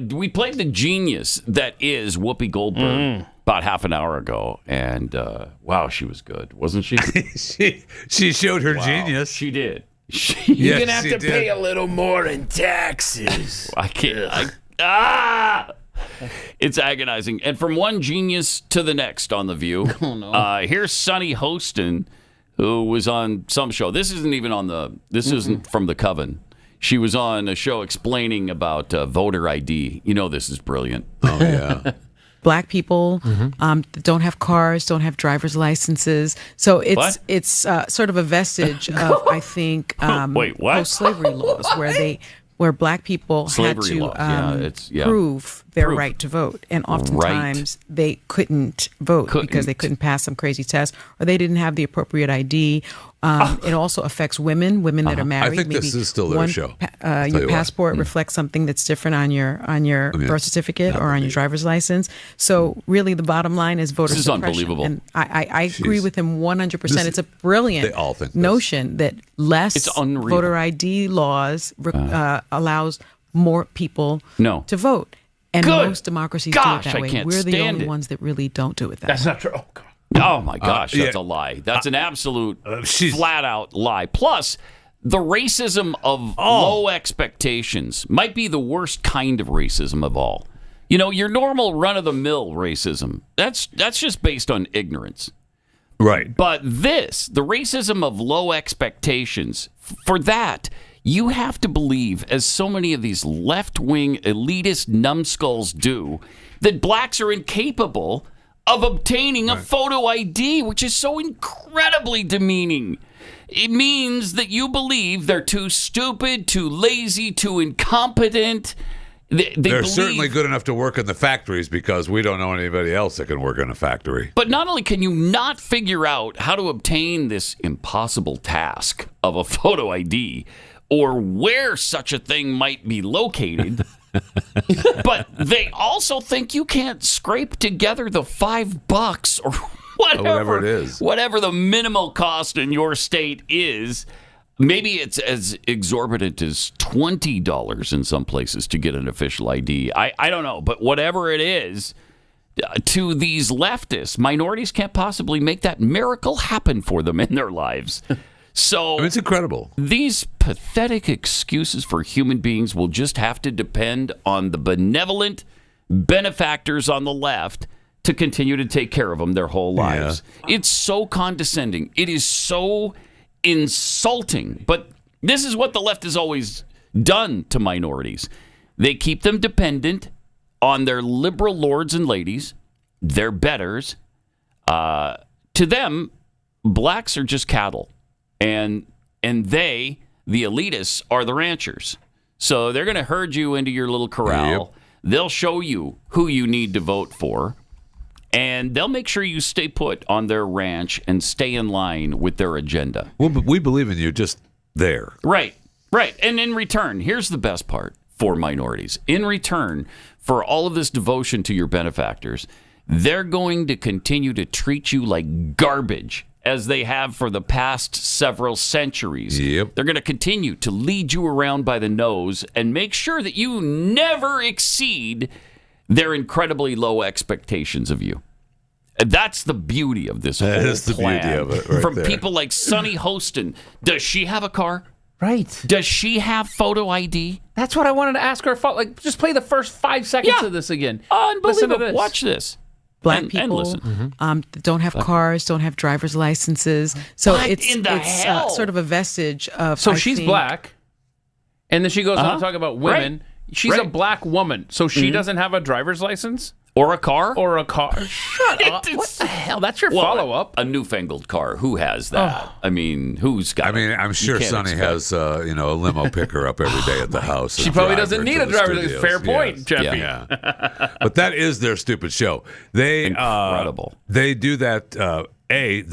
We played the genius that is Whoopi Goldberg about half an hour ago, and wow, she was good, wasn't she? she showed her genius. She did. You're going to have to pay a little more in taxes. I can't. It's agonizing. And from one genius to the next on The View. Oh, no. Here's Sunny Hostin, who was on some show. This isn't even on the. This isn't from the Coven. She was on a show explaining about voter ID. You know, this is brilliant. Oh yeah. Black people don't have cars, don't have driver's licenses. So it's sort of a vestige of, I think, Wait, what? post-slavery laws where black people Slavery had laws. to prove their right to vote. And oftentimes they couldn't vote because they couldn't pass some crazy test or they didn't have the appropriate ID. It also affects women that are married. I think this is still their show. Your passport reflects something that's different on your birth certificate or on your driver's license. So really the bottom line is voter suppression. This is unbelievable. And I agree with him 100%. It's a brilliant notion that less voter ID laws allows more people to vote. And most democracies do it that way. We're the only ones that really don't do it that way. That's not true. Oh, God. Oh, my gosh, that's a lie. That's an absolute flat-out lie. Plus, the racism of low expectations might be the worst kind of racism of all. You know, your normal run-of-the-mill racism, that's just based on ignorance. Right. But the racism of low expectations, for that, you have to believe, as so many of these left-wing elitist numbskulls do, that blacks are incapable of obtaining a photo ID, which is so incredibly demeaning. It means that you believe they're too stupid, too lazy, too incompetent. They're certainly good enough to work in the factories because we don't know anybody else that can work in a factory. But not only can you not figure out how to obtain this impossible task of a photo ID or where such a thing might be located, but they also think you can't scrape together the $5 or whatever it is, whatever the minimal cost in your state is. Maybe it's as exorbitant as $20 in some places to get an official ID. I don't know, but whatever it is, to these leftists, minorities can't possibly make that miracle happen for them in their lives. So it's incredible. These pathetic excuses for human beings will just have to depend on the benevolent benefactors on the left to continue to take care of them their whole lives. Yeah. It's so condescending. It is so insulting. But this is what the left has always done to minorities. They keep them dependent on their liberal lords and ladies, their betters. To them, blacks are just cattle. And they, the elitists, are the ranchers. So they're going to herd you into your little corral. Yep. They'll show you who you need to vote for. And they'll make sure you stay put on their ranch and stay in line with their agenda. Well, but we believe in you just there. Right. And in return, here's the best part for minorities. In return for all of this devotion to your benefactors, they're going to continue to treat you like garbage as they have for the past several centuries. Yep. They're going to continue to lead you around by the nose and make sure that you never exceed their incredibly low expectations of you. And that's the beauty of this whole plan. That is the beauty of it right From there. people like Sunny Hostin. Does she have a car? Right. Does she have photo ID? That's what I wanted to ask her. Like, just play the first 5 seconds of this again. Unbelievable. Watch this. Black people don't have cars, don't have driver's licenses. So it's sort of a vestige of. So she's black, and then she goes on to talk about women. Right. She's a black woman, so she doesn't have a driver's license or a car. Shut up! What the hell? That's your follow-up. A newfangled car. Who has that? Oh. I mean, who's got? I mean, I'm sure Sonny has a limo picker up every day at the house. She probably doesn't need a driver's license. Fair point, Jeffy. Yeah. But that is their stupid show. Incredible. They do that. The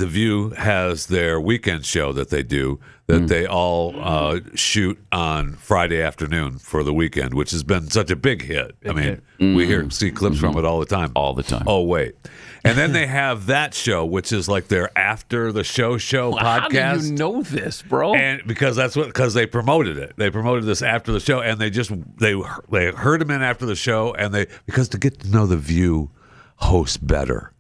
View has their weekend show that they do that they all shoot on Friday afternoon for the weekend, which has been such a big hit. I mean, we see clips from it all the time. All the time. Oh, wait. And then they have that show, which is like their after the show podcast. How do you know this, bro? And because they promoted it. They promoted this after the show, and they heard him in after the show, and because to get to know the View host better.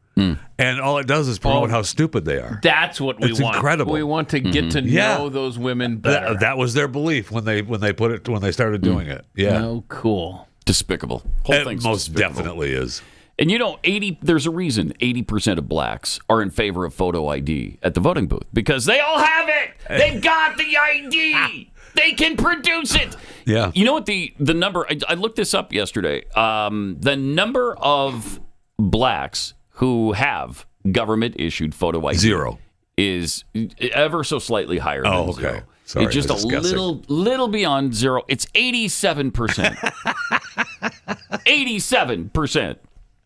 And all it does is promote how stupid they are. That's what we want. It's incredible. We want to get to know those women better. That was their belief when they started doing it. Yeah. Oh, cool. Despicable. Whole thing's most despicable. definitely is. And there's a reason 80% of blacks are in favor of photo ID at the voting booth because they all have it. They've got the ID. They can produce it. Yeah. You know what the number? I looked this up yesterday. The number of blacks who have government-issued photo ID 0 is ever so slightly higher than 0. Okay. Sorry, it's just a little beyond 0. It's 87%. 87%.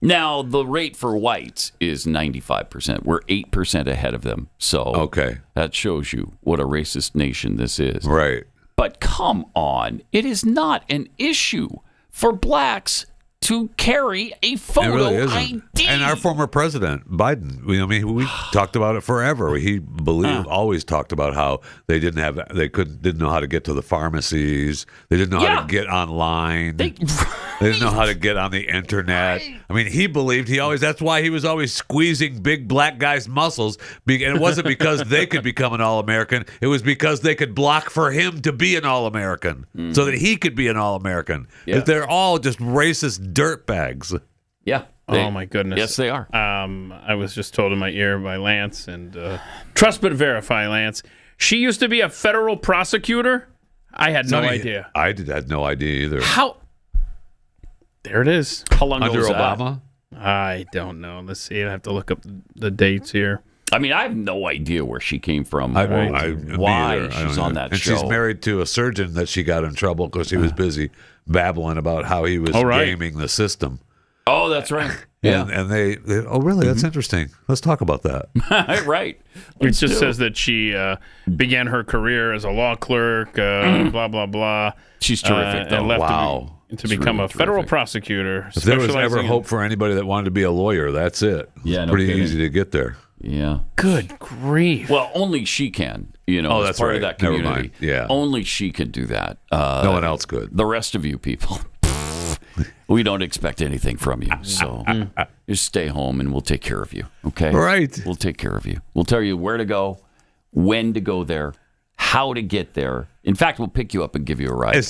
Now, the rate for whites is 95%. We're 8% ahead of them. So that shows you what a racist nation this is. Right. But come on. It is not an issue for blacks to carry a photo ID. And our former president, Biden, we talked about it forever. He always talked about how they didn't know how to get to the pharmacies. They didn't know how to get online. They didn't know how to get on the internet. I mean, he believed that's why he was always squeezing big black guys' muscles. And it wasn't because they could become an All-American. It was because they could block for him to be an All-American so that he could be an All-American. Yeah. They're all just racist dirtbags. Yeah. Oh, my goodness. Yes, they are. I was just told in my ear by Lance, and trust but verify, Lance. She used to be a federal prosecutor. I had no idea. I had no idea either. How? There it is. How long under ago was Obama? I don't know. Let's see. I have to look up the dates here. I mean, I have no idea where she came from. Why she's on that and show. She's married to a surgeon that she got in trouble because he was busy babbling about how he was gaming the system. Oh, that's right. Yeah. And they really? That's interesting. Let's talk about that. Right. It just says that she began her career as a law clerk, blah, blah, blah. She's terrific, though. And left to become a federal prosecutor. If there was ever hope for anybody that wanted to be a lawyer, that's it. Yeah, it's pretty easy to get there. Yeah. Good grief. Well, only she can. As part of that community. Never mind. Yeah. Only she could do that. No one else could. The rest of you people, we don't expect anything from you. So just stay home and we'll take care of you. Okay? Right. We'll take care of you. We'll tell you where to go, when to go there, how to get there. In fact, we'll pick you up and give you a ride.